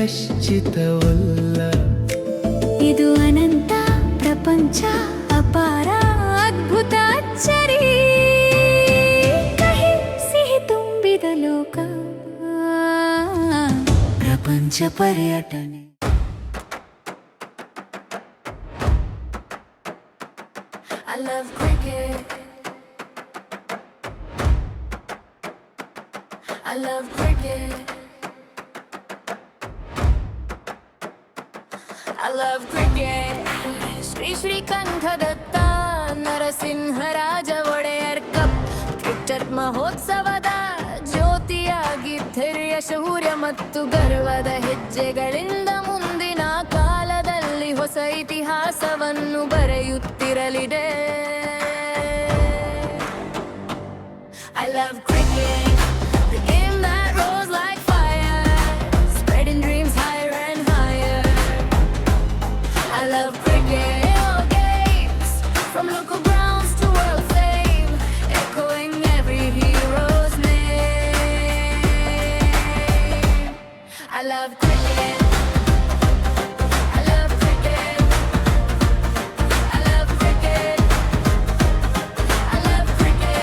ಕಶ್ಚಿತವಲ್ಲ. ಇದು ಅನಂತ ಪ್ರಪಂಚ, ಅಪಾರ ಅದ್ಭುತ ಅಚ್ಚರಿ, ಕಹಿ ಸಿಹಿ ತುಂಬಿದ ಲೋಕ, ಪ್ರಪಂಚ ಪರ್ಯಟನೆ. I love cricket. I love cricket. I love cricket. Shri Srikantadatta Narasimharaja Wadiyar cup cricket ಮಹೋತ್ಸವದ ಜ್ಯೋತಿಯಾಗಿ ಧೈರ್ಯ ಶೌರ್ಯ ಮತ್ತು ಗರ್ವದ ಹೆಜ್ಜೆಗಳಿಂದ ಮುಂದಿನ ಕಾಲದಲ್ಲಿ ಹೊಸ ಇತಿಹಾಸವನ್ನು ಬರೆಯುತ್ತಿರಲಿದೆ. I love cricket, the game that rolls like fire, spreading dreams higher and higher. I love cricket, all games, from local grounds to world fame, echoing every hero's name. I love cricket. I love cricket. I love cricket. I love cricket.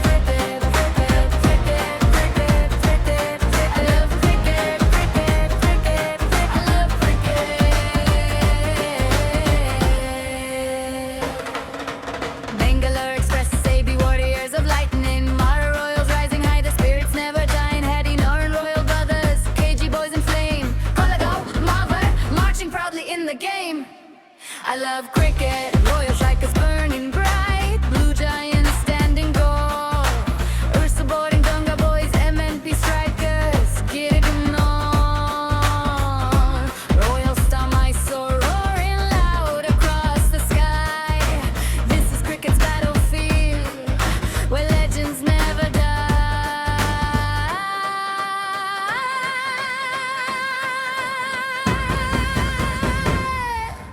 Cricket, cricket, cricket, cricket, cricket, cricket. I love cricket, cricket, cricket. I love cricket. Bangalore Express, AB Warriors of Lightning, Mara Royals rising high, the spirits never die. Hattie Noran Royal Brothers, KG Boys in Flame, Colorado, Marver, marching proudly in the game. I love cricket, Royal Strikers burning bright, Blue Giants standing tall, Ursa boarding Gunga Boys, MNP Strikers, get it on. Royal Star Mysore roaring loud across the sky. This is cricket's battlefield, where legends never die.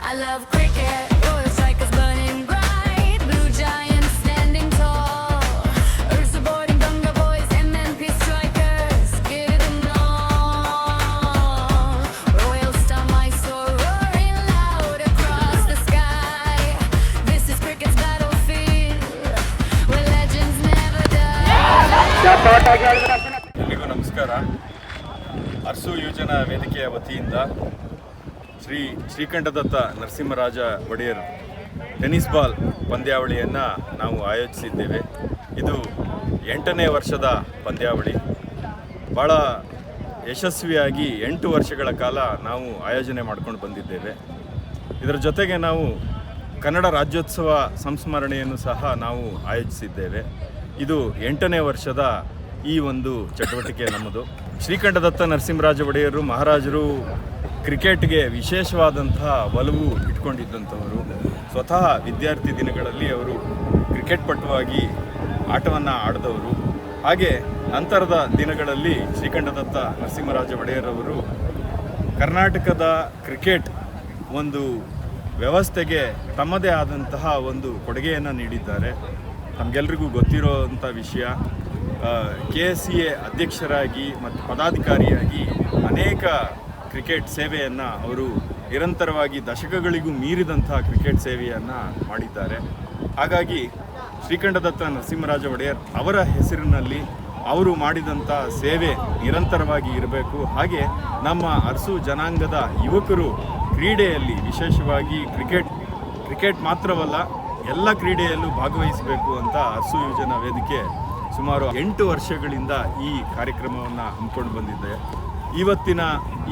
I love cricket, Royal Strikers burning bright, Blue Giants standing tall, Ursa boarding Gunga Boys, MNP Strikers, get it on. Royal Star Mysore roaring loud across the sky. This is cricket's battlefield, where legends never die. ಎಲ್ಲಿಗೂ ನಮಸ್ಕಾರ. ಅರಸು ಯೋಜನಾ ವೇದಿಕೆಯ ವತಿಯಿಂದ Srikantadatta Narasimharaja Wadiyar tennis ball ಪಂದ್ಯಾವಳಿಯನ್ನು ನಾವು ಆಯೋಜಿಸಿದ್ದೇವೆ. ಇದು 8ನೇ ವರ್ಷದ ಪಂದ್ಯಾವಳಿ. ಭಾಳ ಯಶಸ್ವಿಯಾಗಿ 8 ವರ್ಷಗಳ ಕಾಲ ನಾವು ಆಯೋಜನೆ ಮಾಡ್ಕೊಂಡು ಬಂದಿದ್ದೇವೆ. ಇದರ ಜೊತೆಗೆ ನಾವು ಕನ್ನಡ ರಾಜ್ಯೋತ್ಸವ ಸಂಸ್ಮರಣೆಯನ್ನು ಸಹ ನಾವು ಆಯೋಜಿಸಿದ್ದೇವೆ. ಇದು 8ನೇ ವರ್ಷದ ಈ ಒಂದು ಚಟುವಟಿಕೆ ನಮ್ಮದು. ಶ್ರೀಕಂಠದತ್ತ ನರಸಿಂಹರಾಜ ಒಡೆಯರು ಮಹಾರಾಜರು ಕ್ರಿಕೆಟ್ಗೆ ವಿಶೇಷವಾದಂತಹ ಒಲವು ಇಟ್ಕೊಂಡಿದ್ದಂಥವರು. ಸ್ವತಃ ವಿದ್ಯಾರ್ಥಿ ದಿನಗಳಲ್ಲಿ ಅವರು ಕ್ರಿಕೆಟ್ ಪಟುವಾಗಿ ಆಟವನ್ನು ಆಡಿದವರು. ಹಾಗೆ ನಂತರದ ದಿನಗಳಲ್ಲಿ ಶ್ರೀಕಂಠದತ್ತ ನರಸಿಂಹರಾಜ ಒಡೆಯರವರು ಕರ್ನಾಟಕದ ಕ್ರಿಕೆಟ್ ಒಂದು ವ್ಯವಸ್ಥೆಗೆ ತಮ್ಮದೇ ಆದಂತಹ ಒಂದು ಕೊಡುಗೆಯನ್ನು ನೀಡಿದ್ದಾರೆ. ನಮಗೆಲ್ರಿಗೂ ಗೊತ್ತಿರೋವಂಥ ವಿಷಯ, KSCA ಅಧ್ಯಕ್ಷರಾಗಿ ಮತ್ತು ಪದಾಧಿಕಾರಿಯಾಗಿ ಅನೇಕ ಕ್ರಿಕೆಟ್ ಸೇವೆಯನ್ನು ಅವರು ನಿರಂತರವಾಗಿ ದಶಕಗಳಿಗೂ ಮೀರಿದಂಥ ಕ್ರಿಕೆಟ್ ಸೇವೆಯನ್ನು ಮಾಡಿದ್ದಾರೆ. ಹಾಗಾಗಿ ಶ್ರೀಕಂಠದತ್ತ ನರಸಿಂಹರಾಜ ಒಡೆಯರ್ ಅವರ ಹೆಸರಿನಲ್ಲಿ ಅವರು ಮಾಡಿದಂಥ ಸೇವೆ ನಿರಂತರವಾಗಿ ಇರಬೇಕು. ಹಾಗೆ ನಮ್ಮ ಅರಸು ಜನಾಂಗದ ಯುವಕರು ಕ್ರೀಡೆಯಲ್ಲಿ ವಿಶೇಷವಾಗಿ ಕ್ರಿಕೆಟ್ ಮಾತ್ರವಲ್ಲ ಎಲ್ಲ ಕ್ರೀಡೆಯಲ್ಲೂ ಭಾಗವಹಿಸಬೇಕು ಅಂತ ಅರಸು ಯೋಜನಾ ವೇದಿಕೆ ಸುಮಾರು 8 ವರ್ಷಗಳಿಂದ ಈ ಕಾರ್ಯಕ್ರಮವನ್ನು ಹಮ್ಮಿಕೊಂಡು ಬಂದಿದೆ. ಇವತ್ತಿನ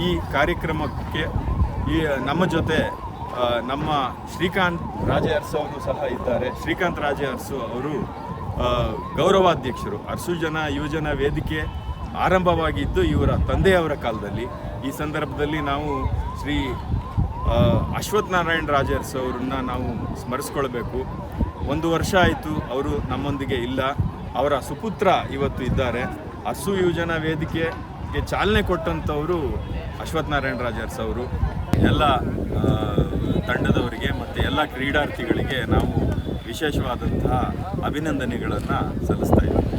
ಈ ಕಾರ್ಯಕ್ರಮಕ್ಕೆ ನಮ್ಮ ಜೊತೆ ನಮ್ಮ ಶ್ರೀಕಾಂತ್ ರಾಜೆ ಅರಸು ಅವರು ಸಹ ಇದ್ದಾರೆ. ಶ್ರೀಕಾಂತ್ ರಾಜೆ ಅರಸು ಅವರು ಗೌರವಾಧ್ಯಕ್ಷರು. ಅರಸು ಯೋಜನಾ ವೇದಿಕೆ ಆರಂಭವಾಗಿದ್ದು ಇವರ ತಂದೆಯವರ ಕಾಲದಲ್ಲಿ. ಈ ಸಂದರ್ಭದಲ್ಲಿ ನಾವು ಶ್ರೀ ಅಶ್ವಥ್ ನಾರಾಯಣ್ ರಾಜೆ ಅರಸು ಅವರನ್ನು ನಾವು ಸ್ಮರಿಸ್ಕೊಳ್ಬೇಕು. 1 ವರ್ಷ ಆಯಿತು ಅವರು ನಮ್ಮೊಂದಿಗೆ ಇಲ್ಲ. ಅವರ ಸುಪುತ್ರ ಇವತ್ತು ಇದ್ದಾರೆ. ಅರಸು ಯೋಜನಾ ವೇದಿಕೆಗೆ ಚಾಲನೆ ಕೊಟ್ಟಂಥವರು ಅಶ್ವಥ್ ನಾರಾಯಣ್ ರಾಜೆ ಅರಸು ಅವರು. ಎಲ್ಲ ತಂಡದವರಿಗೆ ಮತ್ತು ಎಲ್ಲ ಕ್ರೀಡಾರ್ಥಿಗಳಿಗೆ ನಾವು ವಿಶೇಷವಾದಂತಹ ಅಭಿನಂದನೆಗಳನ್ನು ಸಲ್ಲಿಸ್ತಾ ಇದ್ದೀವಿ.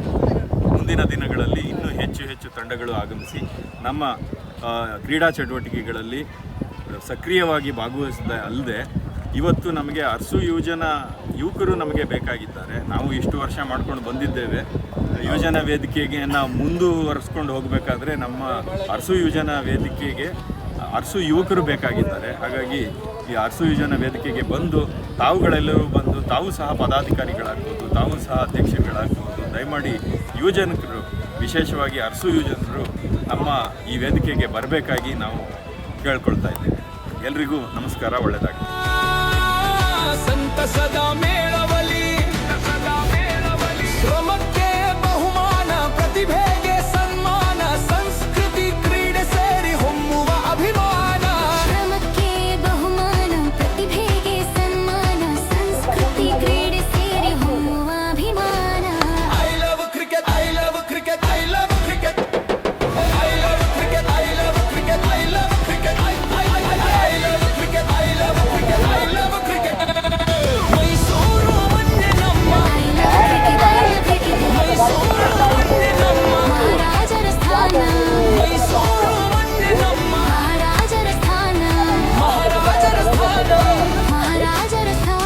ಮುಂದಿನ ದಿನಗಳಲ್ಲಿ ಇನ್ನೂ ಹೆಚ್ಚು ಹೆಚ್ಚು ತಂಡಗಳು ಆಗಮಿಸಿ ನಮ್ಮ ಕ್ರೀಡಾ ಚಟುವಟಿಕೆಗಳಲ್ಲಿ ಸಕ್ರಿಯವಾಗಿ ಭಾಗವಹಿಸದೆ ಅಲ್ಲದೆ ಇವತ್ತು ನಮಗೆ ಅರಸು ಯುವಕರು ನಮಗೆ ಬೇಕಾಗಿದ್ದಾರೆ. ನಾವು ಇಷ್ಟು ವರ್ಷ ಮಾಡ್ಕೊಂಡು ಬಂದಿದ್ದೇವೆ. ಯುವಜನ ವೇದಿಕೆಯನ್ನು ಮುಂದುವರಿಸ್ಕೊಂಡು ಹೋಗಬೇಕಾದ್ರೆ ನಮ್ಮ ಅರಸು ಯುವಜನ ವೇದಿಕೆಗೆ ಅರಸು ಯುವಕರು ಬೇಕಾಗಿದ್ದಾರೆ. ಹಾಗಾಗಿ ಈ ಅರಸು ಯುವಜನ ವೇದಿಕೆಗೆ ಬಂದು ತಾವುಗಳೆಲ್ಲರೂ ಬಂದು ತಾವು ಸಹ ಪದಾಧಿಕಾರಿಗಳಾಗ್ಬೋದು, ತಾವು ಸಹ ಅಧ್ಯಕ್ಷರುಗಳಾಗ್ಬೋದು, ದಯಮಾಡಿ ಯುವಜನರು ವಿಶೇಷವಾಗಿ ಅರಸು ಯುವಜನರು ನಮ್ಮ ಈ ವೇದಿಕೆಗೆ ಬರಬೇಕಾಗಿ ನಾವು ಕೇಳ್ಕೊಳ್ತಾ ಇದ್ದೇವೆ. ಎಲ್ರಿಗೂ ನಮಸ್ಕಾರ, ಒಳ್ಳೆಯದಾಗಲಿ. ಸಂತಸದ ಮೇಳವಲಿ ಶ್ರಮಕ್ಕೆ ಬಹುಮಾನ, ಪ್ರತಿಭೆಗೆ ಸನ್ಮಾನ, ಸಂಸ್ಕೃತಿ ಕ್ರೀಡೆ ಸೇರಿ ಹೊಮ್ಮುವ ಅಭಿಮಾನ. ಶ್ರಮಕ್ಕೆ ಬಹುಮಾನ, ಪ್ರತಿಭೆಗೆ ಸನ್ಮಾನ, ಸಂಸ್ಕೃತಿ ಕ್ರೀಡೆ ಸೇರಿ ಹೊಮ್ಮುವ ಅಭಿಮಾನ. I love cricket, I love cricket, I love cricket, I love cricket, I love cricket, I love cricket, I love cricket, I love cricket, I love cricket. Mysuru ಮೊನ್ನೆ ನಮ್ಮ, ಮೈಸೂರು ಮೊನ್ನೆ ನಮ್ಮ, ಮಹಾರಾಜರ ಸ್ಥಾನ, ಮೈಸೂರು ಮೊನ್ನೆ ನಮ್ಮ, ಮಹಾರಾಜರ ಸ್ಥಾನ, ಮಹಾರಾಜರ ಸ್ಥಾನ. ಮಹಾರಾಜರ ಸ್ಥಾನ.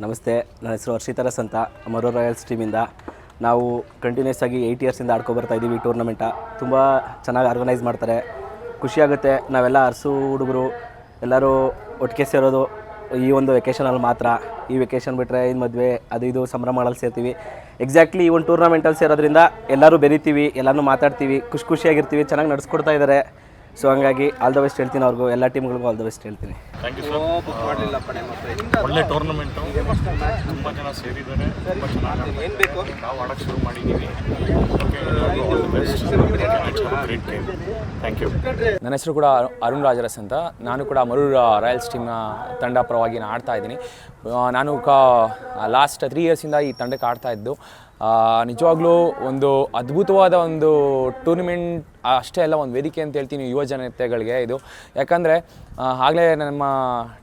ನಮಸ್ತೆ, ನನ್ನ ಹೆಸರು ಹರ್ಷಿತರಸ್ ಅಂತ, ಮರೂರು ರಾಯಲ್ಸ್ ಟೀಮಿಂದ. ನಾವು ಕಂಟಿನ್ಯೂಸ್ ಆಗಿ 8 ಇಯರ್ಸಿಂದ ಆಡ್ಕೊ ಬರ್ತಾ ಇದ್ದೀವಿ. ಟೂರ್ನಮೆಂಟ ತುಂಬ ಚೆನ್ನಾಗಿ ಆರ್ಗನೈಸ್ ಮಾಡ್ತಾರೆ, ಖುಷಿಯಾಗುತ್ತೆ. ನಾವೆಲ್ಲ ಅರಸು ಹುಡುಗರು ಎಲ್ಲರೂ ಒಟ್ಟಿಗೆ ಸೇರೋದು ಈ ಒಂದು ವೆಕೇಷನಲ್ಲಿ ಮಾತ್ರ. ಈ ವೆಕೇಷನ್ ಬಿಟ್ಟರೆ ಇನ್ನು ಮದುವೆ ಅದು ಇದು ಸಂಭ್ರಮಗಳಲ್ಲಿ ಸೇರ್ತೀವಿ. ಎಕ್ಸಾಕ್ಟ್ಲಿ ಈ ಒಂದು ಟೂರ್ನಮೆಂಟಲ್ಲಿ ಸೇರೋದ್ರಿಂದ ಎಲ್ಲರೂ ಬೆರಿತೀವಿ, ಎಲ್ಲನೂ ಮಾತಾಡ್ತೀವಿ, ಖುಷಿಯಾಗಿರ್ತೀವಿ. ಚೆನ್ನಾಗಿ ನಡೆಸ್ಕೊಡ್ತಾ ಇದ್ದಾರೆ. ಸೊ ಹಂಗಾಗಿ ಆಲ್ ದ ಬೆಸ್ಟ್ ಹೇಳ್ತೀನಿ ಅವ್ರಿಗೂ, ಎಲ್ಲ ಟೀಮ್ಗಳಿಗೂ ಆಲ್ ದ ಬೆಸ್ಟ್ ಹೇಳ್ತೀನಿ. Thank you sir. ಒಳ್ಳೆ ಟೂರ್ನಮೆಂಟು, ತುಂಬ ಜನ ಸೇರಿದ್ದಾರೆ, ತುಂಬ ಚೆನ್ನಾಗಿ ನಾವು ಆಡೋಕ್ಕೆ ಶುರು ಮಾಡಿದ್ದೀವಿ. Thank you. ನನ್ನ ಹೆಸರು ಕೂಡ ಅರುಣ್ ರಾಜರಸ್ ಅಂತ. ನಾನು ಕೂಡ ಮರೂರು ರಾಯಲ್ಸ್ ಟೀಮ್ನ ತಂಡ ಪರವಾಗಿ ನಾನು ಆಡ್ತಾ ಇದ್ದೀನಿ. ನಾನು ಲಾಸ್ಟ್ 3 ಇಯರ್ಸಿಂದ ಈ ತಂಡಕ್ಕೆ ಆಡ್ತಾ ಇದ್ದು. ನಿಜವಾಗ್ಲೂ ಒಂದು ಅದ್ಭುತವಾದ ಒಂದು ಟೂರ್ನಿಮೆಂಟ್ ಅಷ್ಟೇ ಅಲ್ಲ, ಒಂದು ವೇದಿಕೆ ಅಂತ ಹೇಳ್ತೀನಿ ಯುವ ಜನತೆಗಳಿಗೆ ಇದು. ಯಾಕಂದರೆ ಆಗಲೇ ನಮ್ಮ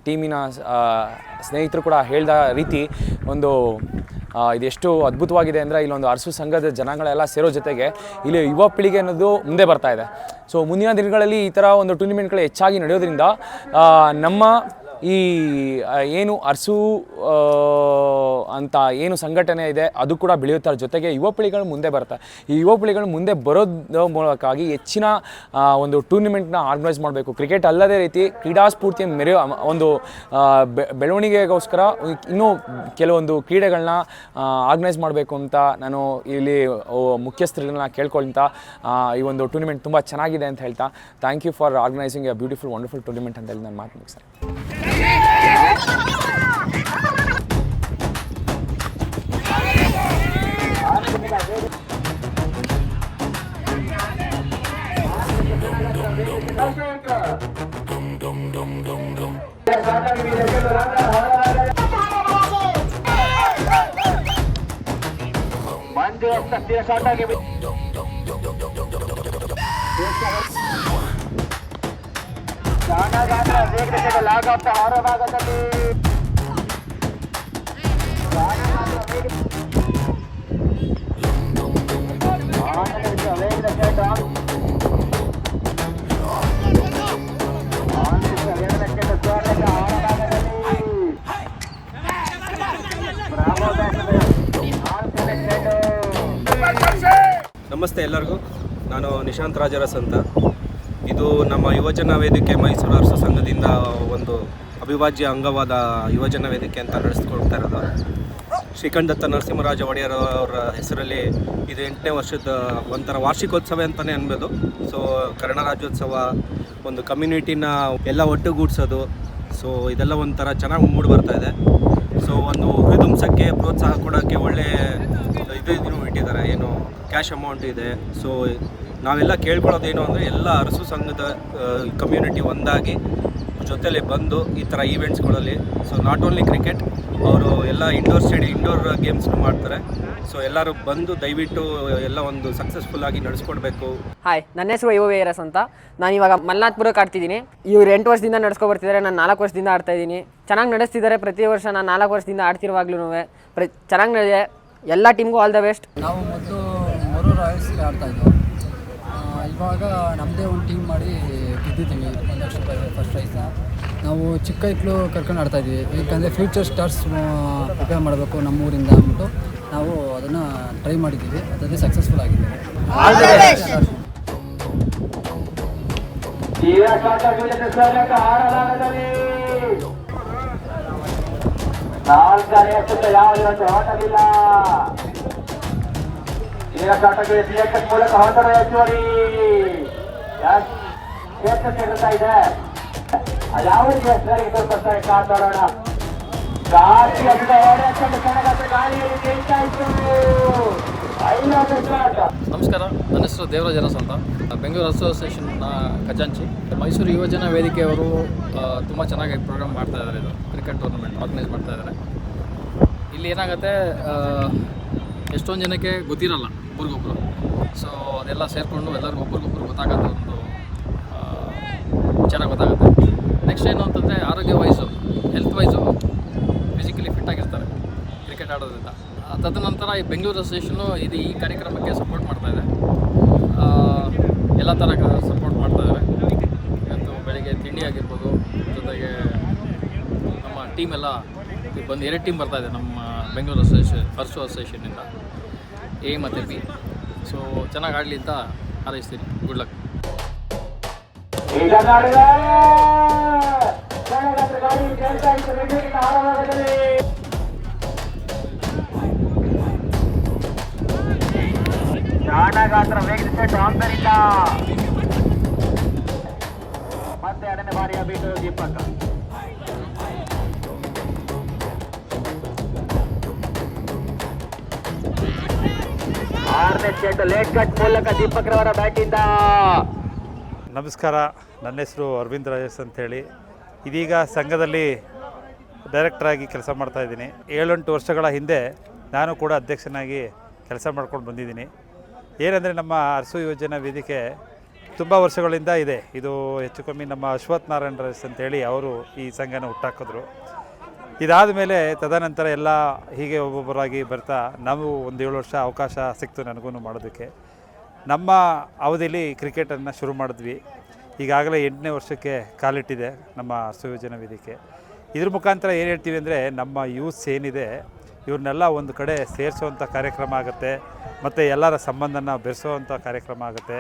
ಟೀಮಿನ ಸ್ನೇಹಿತರು ಕೂಡ ಹೇಳಿದ ರೀತಿ ಒಂದು ಇದೆಷ್ಟು ಅದ್ಭುತವಾಗಿದೆ ಅಂದರೆ ಇಲ್ಲೊಂದು ಅರಸು ಸಂಘದ ಜನಗಳೆಲ್ಲ ಸೇರೋ ಜೊತೆಗೆ ಇಲ್ಲಿ ಯುವ ಪೀಳಿಗೆ ಅನ್ನೋದು ಮುಂದೆ ಬರ್ತಾ ಇದೆ. ಸೊ ಮುಂದಿನ ದಿನಗಳಲ್ಲಿ ಈ ಥರ ಒಂದು ಟೂರ್ನಿಮೆಂಟ್ಗಳು ಹೆಚ್ಚಾಗಿ ನಡೆಯೋದ್ರಿಂದ ನಮ್ಮ ಈ ಏನು ಅರಸು ಅಂತ ಏನು ಸಂಘಟನೆ ಇದೆ ಅದು ಕೂಡ ಬೆಳೆಯುತ್ತಾರೆ. ಜೊತೆಗೆ ಯುವ ಪೀಳಿಗೆಗಳು ಮುಂದೆ ಬರ್ತಾರೆ. ಈ ಯುವ ಪೀಳಿಗೆಗಳು ಮುಂದೆ ಬರೋದ್ರ ಮೂಲಕವಾಗಿ ಹೆಚ್ಚಿನ ಒಂದು ಟೂರ್ನಿಮೆಂಟ್ನ ಆರ್ಗನೈಸ್ ಮಾಡಬೇಕು. ಕ್ರಿಕೆಟ್ ಅಲ್ಲದೇ ರೀತಿ ಕ್ರೀಡಾ ಸ್ಫೂರ್ತಿಯ ಮೆರೆಯೋ ಒಂದು ಬೆಳವಣಿಗೆಗೋಸ್ಕರ ಇನ್ನೂ ಕೆಲವೊಂದು ಕ್ರೀಡೆಗಳನ್ನ ಆರ್ಗನೈಸ್ ಮಾಡಬೇಕು ಅಂತ ನಾನು ಇಲ್ಲಿ ಮುಖ್ಯಸ್ಥರನ್ನ ಕೇಳ್ಕೊಳ್ತಾ ಈ ಒಂದು ಟೂರ್ನಿಮೆಂಟ್ ತುಂಬ ಚೆನ್ನಾಗಿದೆ ಅಂತ ಹೇಳ್ತಾ thank you for organising a beautiful wonderful tournament ಅಂತ ಹೇಳಿ ನಾನು ಮಾತು ಮುಗಿಸ್ತೀನಿ. ನಮಸ್ತೆ ಎಲ್ಲರಿಗೂ. ನಾನು ನಿಶಾಂತ್ ರಾಜರಸ್ ಅಂತ. ಇದು ನಮ್ಮ ಯುವಜನ ವೇದಿಕೆ ಮೈಸೂರು ಅರಸು ಸಂಘದಿಂದ ಒಂದು ಅವಿಭಾಜ್ಯ ಅಂಗವಾದ ಯುವಜನ ವೇದಿಕೆ ಅಂತ ನಡೆಸ್ಕೊಳ್ತಾ ಇರೋದು. ಶ್ರೀಕಂಠದತ್ತ ನರಸಿಂಹರಾಜ ಒಡೆಯರ್ ಅವರ ಹೆಸರಲ್ಲಿ ಇದು 8ನೇ ವರ್ಷದ ಒಂಥರ ವಾರ್ಷಿಕೋತ್ಸವ ಅಂತಲೇ ಅನ್ಬೋದು. ಸೊ ಕನ್ನಡ ರಾಜ್ಯೋತ್ಸವ, ಒಂದು ಕಮ್ಯುನಿಟಿನ ಎಲ್ಲ ಒಟ್ಟುಗೂಡಿಸೋದು, ಸೊ ಇದೆಲ್ಲ ಒಂಥರ ಚೆನ್ನಾಗಿ ಮೂಡಿ ಬರ್ತಾ ಇದೆ. ಸೊ ಒಂದು ಹುರಿದುಂಬಿಸೋಕ್ಕೆ, ಪ್ರೋತ್ಸಾಹ ಕೊಡೋಕ್ಕೆ ಒಳ್ಳೆ ಇದನ್ನು ಇಟ್ಟಿದ್ದಾರೆ, ಏನು ಕ್ಯಾಶ್ ಅಮೌಂಟ್ ಇದೆ. ಸೊ ನಾವೆಲ್ಲ ಕೇಳ್ಕೊಳ್ಳೋದೇನು ಅಂದರೆ ಎಲ್ಲ ಅರಸು ಸಂಘದ ಕಮ್ಯುನಿಟಿ ಒಂದಾಗಿ ಜೊತೆಲಿ ಬಂದು ಈ ಥರ ಈವೆಂಟ್ಸ್ಗಳಲ್ಲಿ ಸೊ ನಾಟ್ ಓನ್ಲಿ ಕ್ರಿಕೆಟ್ ಅವರು ಎಲ್ಲ ಇಂಡೋರ್ ಗೇಮ್ಸ್ನು ಮಾಡ್ತಾರೆ. ಸೊ ಎಲ್ಲರೂ ಬಂದು ದಯವಿಟ್ಟು ಎಲ್ಲ ಒಂದು ಸಕ್ಸಸ್ಫುಲ್ಲಾಗಿ ನಡೆಸ್ಕೊಡ್ಬೇಕು. ಹಾಯ್, ನನ್ನ ಹೆಸರು ಯುವವೇರಸ್ ಅಂತ. ನಾನು ಇವಾಗ ಮಲ್ನಾಥ್ಪುರಕ್ಕೆ ಆಡ್ತಿದ್ದೀನಿ. ಇವ್ರು 8 ವರ್ಷದಿಂದ ನಡ್ಸ್ಕೊ ಬರ್ತಿದ್ದಾರೆ, ನಾನು 4 ವರ್ಷದಿಂದ ಆಡ್ತಾಯಿದ್ದೀನಿ. ಚೆನ್ನಾಗಿ ನಡೆಸ್ತಿದ್ದಾರೆ. ಪ್ರತಿ ವರ್ಷ ನಾನು 4 ವರ್ಷದಿಂದ ಆಡ್ತಿರುವಾಗ್ಲೂ ಚೆನ್ನಾಗಿ ನಡೆದಿದೆ. ಎಲ್ಲ ಟೀಮ್ಗೂ ಆಲ್ ದ ಬೆಸ್ಟ್. ನಾವು ಮೊದಲು ಮರು ರಾಯಲ್ಸ್ಗೆ ಆಡ್ತಾಯಿದ್ವಿ. ಇವಾಗ ನಮ್ಮದೇ ಒಂದು ಟೀಮ್ ಮಾಡಿ ಗೆದ್ದಿದ್ದೀವಿ $1 ಲಕ್ಷ ಫಸ್ಟ್ ಪ್ರೈಸ್ನ. ನಾವು ಚಿಕ್ಕ ಮಕ್ಕಳು ಕರ್ಕೊಂಡು ಆಡ್ತಾಯಿದ್ವಿ. ಯಾಕಂದರೆ ಫ್ಯೂಚರ್ ಸ್ಟಾರ್ಸ್ ಪ್ರಿಪೇರ್ ಮಾಡಬೇಕು ನಮ್ಮೂರಿಂದ ಅಂದ್ಬಿಟ್ಟು ನಾವು ಅದನ್ನು ಟ್ರೈ ಮಾಡಿದ್ದೀವಿ. ಅದರಲ್ಲಿ ಸಕ್ಸಸ್ಫುಲ್ ಆಗಿದ್ದೀವಿ. ಮೂಲಕ ಹೊಂದರ ಹೆಚ್ಚುವರಿ ಸಿಗುತ್ತಾ ಇದೆ. ಯಾವ ಸರಿಗೆ ತೋರ್ಪಡ್ತಾರೆ ಕಾತೋರೋಣ. ಗಾಳಿ ಅಂತ ಓಡಾಡ್ಕೊಂಡು ಚೆನ್ನಾಗಿ ಗಾಳಿಯಲ್ಲಿ ಗೆಲ್ತಾ ಇತ್ತು. ನಮಸ್ಕಾರ, ನನ್ನ ಹೆಸರು ದೇವರಾಜ್ ಅರಸ್ ಅಂತ. ಬೆಂಗಳೂರು ಅಸೋಸಿಯೇಷನ್ನ ಖಜಾಂಚಿ. ಮೈಸೂರು ಯುವಜನ ವೇದಿಕೆಯವರು ತುಂಬ ಚೆನ್ನಾಗಿ ಪ್ರೋಗ್ರಾಮ್ ಮಾಡ್ತಾ ಇದ್ದಾರೆ. ಇದು ಕ್ರಿಕೆಟ್ ಟೂರ್ನಮೆಂಟ್ ಆರ್ಗನೈಸ್ ಮಾಡ್ತಾ ಇದ್ದಾರೆ. ಇಲ್ಲಿ ಏನಾಗುತ್ತೆ, ಎಷ್ಟೊಂದು ಜನಕ್ಕೆ ಗೊತ್ತಿರಲ್ಲ ಒಬ್ರಿಗೊಬ್ರು. ಸೊ ಅದೆಲ್ಲ ಸೇರಿಕೊಂಡು ಎಲ್ಲರಿಗೂ ಒಬ್ರಿಗೊಬ್ರು ಗೊತ್ತಾಗುತ್ತೆ, ಒಂದು ಚೆನ್ನಾಗಿ ಗೊತ್ತಾಗುತ್ತೆ. ನೆಕ್ಸ್ಟ್ ಏನು ಅಂತಂದರೆ ಆರೋಗ್ಯ ವೈಸು, ಹೆಲ್ತ್ ವೈಸು ಫಿಸಿಕಲಿ ಫಿಟ್ಟಾಗಿರ್ತಾರೆ ಕ್ರಿಕೆಟ್ ಆಡೋದ್ರಿಂದ. ತದನಂತರ ಈ ಬೆಂಗಳೂರು ಅಸೋಸಿಯೇಷನು ಈ ಕಾರ್ಯಕ್ರಮಕ್ಕೆ ಸಪೋರ್ಟ್ ಮಾಡ್ತಾಯಿದೆ. ಎಲ್ಲ ಥರ ಸಪೋರ್ಟ್ ಮಾಡ್ತಾಯಿದ್ದಾರೆ. ಇವತ್ತು ಬೆಳಗ್ಗೆ ತಿಂಡಿ ಆಗಿರ್ಬೋದು, ಜೊತೆಗೆ ನಮ್ಮ ಟೀಮ್ ಎಲ್ಲ ಬಂದು 2 ಟೀಮ್ ಬರ್ತಾಯಿದೆ ನಮ್ಮ ಬೆಂಗಳೂರು ಅಸೋಸಿಯೇಷನ್ನಿಂದ, A ಮತ್ತು B. ಸೊ ಚೆನ್ನಾಗಿ ಆಡಲಿ ಅಂತ ಹಾರೈಸ್ತೀನಿ. Good luck. ಗಾತ್ರ ವೇಗದ ಸೆಟ್ ಆದ್ದರಿಂದ ಮತ್ತೆ 2ನೇ ಬಾರಿಯ ಬೀಟು ದೀಪಕ್. ಲೇಟ್ ಕಟ್ ಮೂಲಕ ದೀಪಕ್ ರವರ ಬ್ಯಾಟಿಂದ. ನಮಸ್ಕಾರ, ನನ್ನ ಹೆಸರು ಅರವಿಂದ್ ರಾಜೇಶ್ ಅಂತೇಳಿ. ಇದೀಗ ಸಂಘದಲ್ಲಿ ಡೈರೆಕ್ಟರಾಗಿ ಕೆಲಸ ಮಾಡ್ತಾಯಿದ್ದೀನಿ. 7-8 ವರ್ಷಗಳ ಹಿಂದೆ ನಾನು ಕೂಡ ಅಧ್ಯಕ್ಷನಾಗಿ ಕೆಲಸ ಮಾಡ್ಕೊಂಡು ಬಂದಿದ್ದೀನಿ. ಏನಂದರೆ ನಮ್ಮ ಅರಸು ಯೋಜನಾ ವೇದಿಕೆ ತುಂಬ ವರ್ಷಗಳಿಂದ ಇದೆ. ಇದು ಹೆಚ್ಚು ಕಮ್ಮಿ ನಮ್ಮ ಅಶ್ವಥ್ ನಾರಾಯಣ್ ರಾಜ್ ಅಂತೇಳಿ ಅವರು ಈ ಸಂಘನ ಹುಟ್ಟಾಕಿದ್ರು. ಇದಾದ ಮೇಲೆ ತದನಂತರ ಎಲ್ಲ ಹೀಗೆ ಒಬ್ಬೊಬ್ಬರಾಗಿ ಬರ್ತಾ ನಾವು ಒಂದು 7 ವರ್ಷ ಅವಕಾಶ ಸಿಕ್ತು ನನಗೂ ಮಾಡೋದಕ್ಕೆ. ನಮ್ಮ ಅವಧಿಯಲ್ಲಿ ಕ್ರಿಕೆಟನ್ನು ಶುರು ಮಾಡಿದ್ವಿ. ಈಗಾಗಲೇ 8ನೇ ವರ್ಷಕ್ಕೆ ಕಾಲಿಟ್ಟಿದೆ ನಮ್ಮ ಅರಸು ಯೋಜನಾ ವೇದಿಕೆ. ಇದ್ರ ಮುಖಾಂತರ ಏನು ಹೇಳ್ತೀವಿ ಅಂದರೆ, ನಮ್ಮ ಯೂತ್ಸ್ ಏನಿದೆ ಇವ್ರನ್ನೆಲ್ಲ ಒಂದು ಕಡೆ ಸೇರಿಸೋವಂಥ ಕಾರ್ಯಕ್ರಮ ಆಗುತ್ತೆ, ಮತ್ತು ಎಲ್ಲರ ಸಂಬಂಧನ ಬೆರೆಸೋವಂಥ ಕಾರ್ಯಕ್ರಮ ಆಗುತ್ತೆ.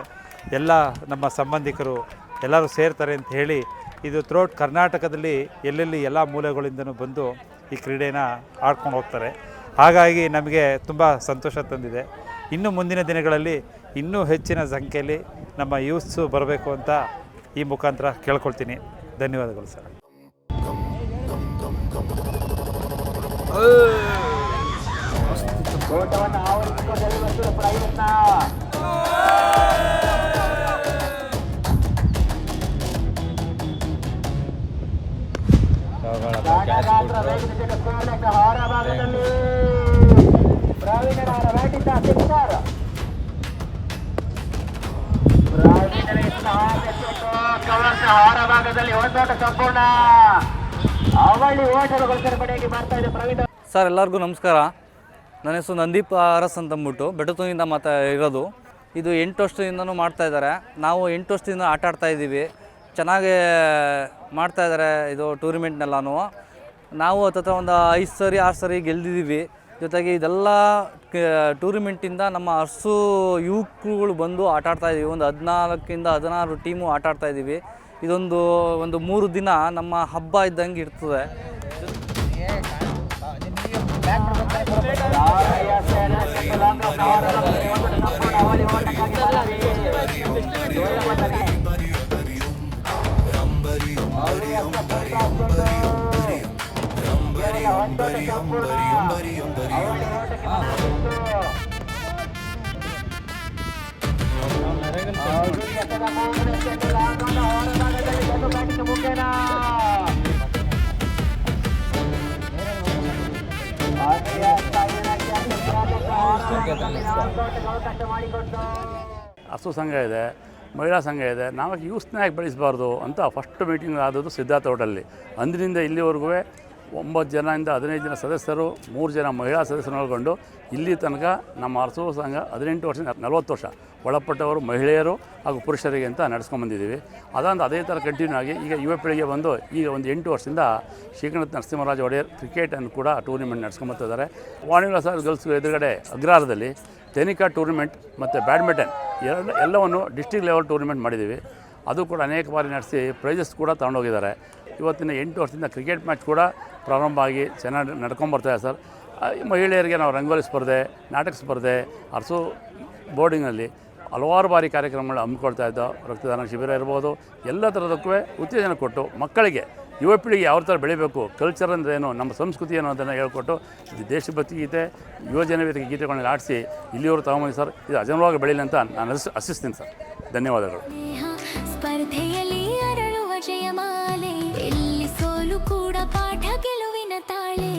ಎಲ್ಲ ನಮ್ಮ ಸಂಬಂಧಿಕರು ಎಲ್ಲರೂ ಸೇರ್ತಾರೆ ಅಂತ ಹೇಳಿ ಇದು ಥ್ರೂಔಟ್ ಕರ್ನಾಟಕದಲ್ಲಿ ಎಲ್ಲೆಲ್ಲಿ ಎಲ್ಲ ಮೂಲೆಗಳಿಂದನೂ ಬಂದು ಈ ಕ್ರೀಡೆನ ಆಡ್ಕೊಂಡು ಹೋಗ್ತಾರೆ. ಹಾಗಾಗಿ ನಮಗೆ ತುಂಬ ಸಂತೋಷ ತಂದಿದೆ. ಇನ್ನು ಮುಂದಿನ ದಿನಗಳಲ್ಲಿ ಇನ್ನೂ ಹೆಚ್ಚಿನ ಸಂಖ್ಯೆಯಲ್ಲಿ ನಮ್ಮ ಯೂತ್ಸು ಬರಬೇಕು ಅಂತ ಈ ಮುಖಾಂತರ ಕೇಳ್ಕೊಳ್ತೀನಿ. ಧನ್ಯವಾದಗಳು ಸರ್. ಓಟವನ್ನು ಆವರಿಸಿಕೊಂಡಲ್ಲಿ ಬರ್ತದೆ ಪ್ರಯತ್ನ. ಹೊರಭಾಗದಲ್ಲಿ ಪ್ರವೀಣರ ಬ್ಯಾಟಿಂದ ಸಿಕ್ಸರ್. ಹೊರಭಾಗದಲ್ಲಿ ಒಂದೋಟ ಸಂಪೂರ್ಣ ಅವಳಿ ಓಟಗಳು ಸೇರ್ಪಡೆಯಾಗಿ ಮಾಡ್ತಾ ಇದೆ ಪ್ರವೀಣ್. ಸರ್, ಎಲ್ಲರಿಗೂ ನಮಸ್ಕಾರ. ನನ್ನ ಹೆಸರು ನಂದೀಪ್ ಅರಸ್ ಅಂತಂದ್ಬಿಟ್ಟು ಬೆಟ್ಟತೂನಿಂದ ಇರೋದು. ಇದು 8 ವರ್ಷದಿಂದನೂ ಮಾಡ್ತಾಯಿದ್ದಾರೆ. ನಾವು 8 ವರ್ಷದಿಂದ ಆಟ ಆಡ್ತಾಯಿದ್ದೀವಿ. ಚೆನ್ನಾಗಿ ಮಾಡ್ತಾಯಿದ್ದಾರೆ ಇದು ಟೂರ್ನಿಮೆಂಟ್ನೆಲ್ಲನೂ. ನಾವು ಹತ್ತತ್ರ ಒಂದು 5 ಸರಿ 6 ಸರಿ ಗೆಲ್ದಿದ್ದೀವಿ. ಜೊತೆಗೆ ಇದೆಲ್ಲ ಟೂರ್ನಿಮೆಂಟಿಂದ ನಮ್ಮ ಅರಸು ಯುವಕರುಗಳು ಬಂದು ಆಟ ಆಡ್ತಾಯಿದ್ದೀವಿ. ಒಂದು 14ರಿಂದ 16 ಟೀಮು ಆಟ ಆಡ್ತಾಯಿದ್ದೀವಿ. ಇದೊಂದು 3 ದಿನ ನಮ್ಮ ಹಬ್ಬ ಇದ್ದಂಗೆ ಇರ್ತದೆ. ಮುಖೇನ ಹಸು ಸಂಘ ಇದೆ, ಮಹಿಳಾ ಸಂಘ ಇದೆ, ನಾವು ಯೂತ್ನ ಯಾಕೆ ಬೆಳೆಸಬಾರ್ದು ಅಂತ ಫಸ್ಟ್ ಮೀಟಿಂಗ್ ಆದದ್ದು ಸಿದ್ಧಾರ್ಥ ಹೋಟೆಲಲ್ಲಿ. ಅಂದಿನಿಂದ ಇಲ್ಲಿವರೆಗೂ 9 ಜನದಿಂದ 15 ಜನ ಸದಸ್ಯರು, 3 ಜನ ಮಹಿಳಾ ಸದಸ್ಯರನ್ನು ಒಳಗೊಂಡು ಇಲ್ಲಿ ತನಕ ನಮ್ಮ ಹಸು ಸಂಘ 18 ವರ್ಷದಿಂದ 40 ವರ್ಷ ಒಳಪಟ್ಟವರು ಮಹಿಳೆಯರು ಹಾಗೂ ಪುರುಷರಿಗೆ ಅಂತ ನಡೆಸ್ಕೊಂಡ್ಬಂದಿದ್ದೀವಿ. ಅದಂದು ಅದೇ ಥರ ಕಂಟಿನ್ಯೂ ಆಗಿ ಈಗ ಯುವ ಪೀಳಿಗೆ ಬಂದು ಈಗ ಒಂದು 8 ವರ್ಷದಿಂದ ಶ್ರೀಕಂಠ ನರಸಿಂಹರಾಜ ಒಡೆಯರ್ ಕ್ರಿಕೆಟನ್ನು ಕೂಡ ಟೂರ್ನಿಮೆಂಟ್ ನಡೆಸ್ಕೊಂಬರ್ತಿದ್ದಾರೆ. ವಾಣಿವಿಲಾಸ ಗರ್ಲ್ಸ್ ಎದುರುಗಡೆ ಅಗ್ರಹಾರದಲ್ಲಿ ಟೆನಿಕಾ ಟೂರ್ನಿಮೆಂಟ್ ಮತ್ತು ಬ್ಯಾಡ್ಮಿಂಟನ್ ಎಲ್ಲವನ್ನು ಡಿಸ್ಟ್ರಿಕ್ಟ್ ಲೆವೆಲ್ ಟೂರ್ನಿಮೆಂಟ್ ಮಾಡಿದ್ದೀವಿ. ಅದು ಕೂಡ ಅನೇಕ ಬಾರಿ ನಡೆಸಿ ಪ್ರೈಸಸ್ ಕೂಡ ತಗೊಂಡೋಗಿದ್ದಾರೆ. ಇವತ್ತಿನ 8 ವರ್ಷದಿಂದ ಕ್ರಿಕೆಟ್ ಮ್ಯಾಚ್ ಕೂಡ ಪ್ರಾರಂಭ ಆಗಿ ಚೆನ್ನಾಗಿ ನಡ್ಕೊಂಬರ್ತಾಯಿದೆ ಸರ್. ಮಹಿಳೆಯರಿಗೆ ನಾವು ರಂಗೋಲಿ ಸ್ಪರ್ಧೆ, ನಾಟಕ ಸ್ಪರ್ಧೆ, ಅರಸು ಬೋರ್ಡಿಂಗಲ್ಲಿ ಹಲವಾರು ಬಾರಿ ಕಾರ್ಯಕ್ರಮಗಳು ಹಮ್ಮಿಕೊಳ್ತಾ ಇದ್ದೋ. ರಕ್ತದಾನ ಶಿಬಿರ ಇರ್ಬೋದು, ಎಲ್ಲ ಥರದಕ್ಕೂ ಉತ್ತೇಜನ ಕೊಟ್ಟು ಮಕ್ಕಳಿಗೆ ಯುವ ಪೀಳಿಗೆ ಯಾವ ಥರ ಬೆಳಿಬೇಕು, ಕಲ್ಚರ್ ಅಂದರೆ ಏನು, ನಮ್ಮ ಸಂಸ್ಕೃತಿ ಏನು ಅದನ್ನು ಹೇಳ್ಕೊಟ್ಟು ದೇಶಭಕ್ತಿ ಗೀತೆ, ಯುವಜನ ವೇದಿಕೆ ಗೀತೆಗಳನ್ನ ಆಡಿಸಿ ಇಲ್ಲಿಯವರು ತಗೊಂಬಂದು ಸರ್. ಇದು ಅಜನವಾಗಿ ಬೆಳೀಲಿ ಅಂತ ನಾನು ಆಶಿಸ್ತೀನಿ ಸರ್. ಧನ್ಯವಾದಗಳು. ಸ್ಪರ್ಧೆಯಲ್ಲಿ ಅರಳುವ ಜಯಮಾಲೆ, ಎಲ್ಲಿ ಸೋಲು ಕೂಡ ಪಾಠ ಗೆಲುವಿನ ತಾಳೆ.